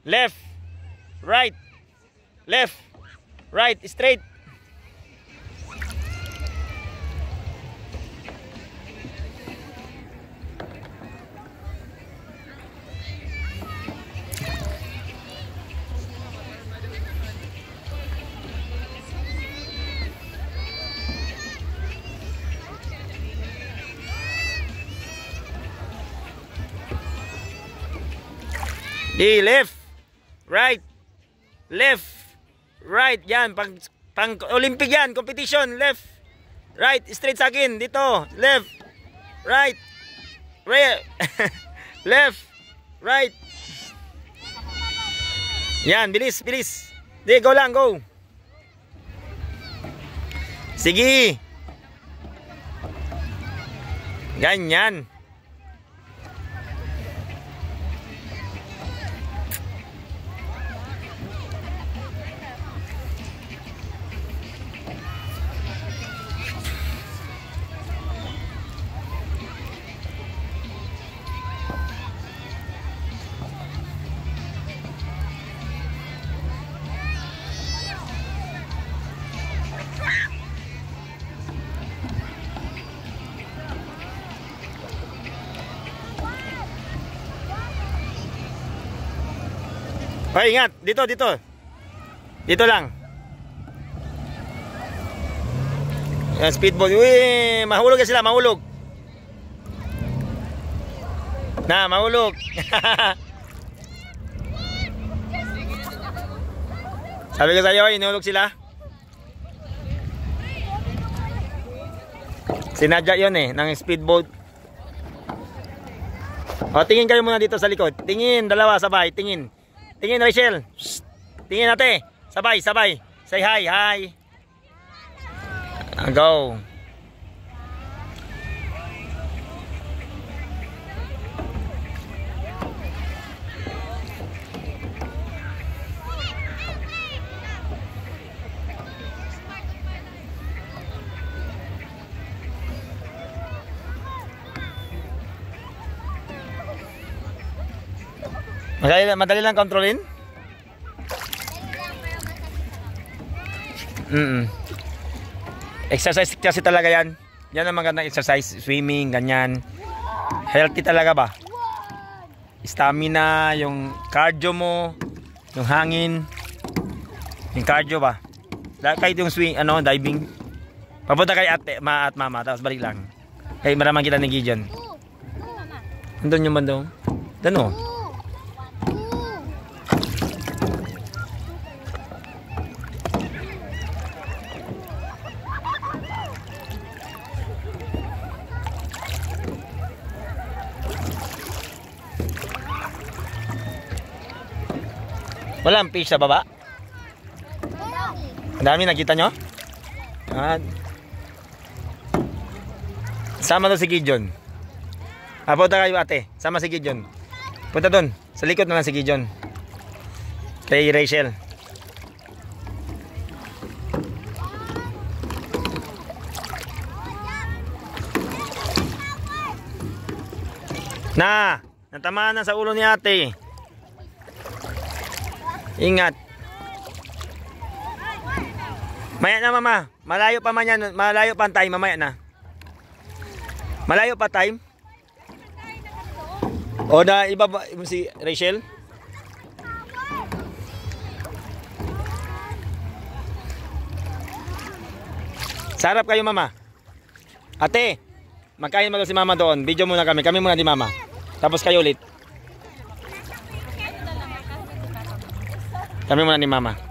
Left. Right. Left. Right. Straight. Di left, right, left, right. Yan, pang Olympic yan, competition. Left, right, straight sa akin. Dito, left, right, right, left, right. Yan, bilis, bilis. Di, go lang, go. Sige. Ganyan. Hoy, ingat. Dito, dito. Dito lang. Yan, speedboat. Uy, mahulog sila, mahulog. Na, mahulog. Sabi ko sa'yo, inulog sila. Sinadya yun eh, ng speedboat. O, tingin kayo muna dito sa likod. Tingin, dalawa, sabay, tingin. Tingin, Rachel. Shh. Tingin ate. Sabay, sabay. Say hi, hi. Go. Madali lang kontrolin. Exercise kasi talaga yan. Yan ang magandang exercise. Swimming, ganyan. Healthy talaga ba? Stamina, yung cardio mo, yung hangin, yung cardio ba? Kahit yung swing, ano, diving. Papunta kay ate, ma at mama, tapos balik lang. Kaya maramang kita ni Gideon. Andun yung bandong. Doon o. Walang fish sa baba? Ang dami, nakita nyo? Sama doon si Gideon. Punta kayo ate, sama si Gideon. Punta doon, sa likod na lang si Gideon. Kay Rachel. Natamaan na sa ulo ni ate. Ingat. Maya na mama. Malayo pa man yan. Malayo pa ang time. Mamaya na. Malayo pa time. O na iba ba si Rachel? Sarap kayo mama. Ate, magkain mo si mama doon. Video muna kami. Kami muna di mama. Tapos kayo ulit. Kami muna ni mama.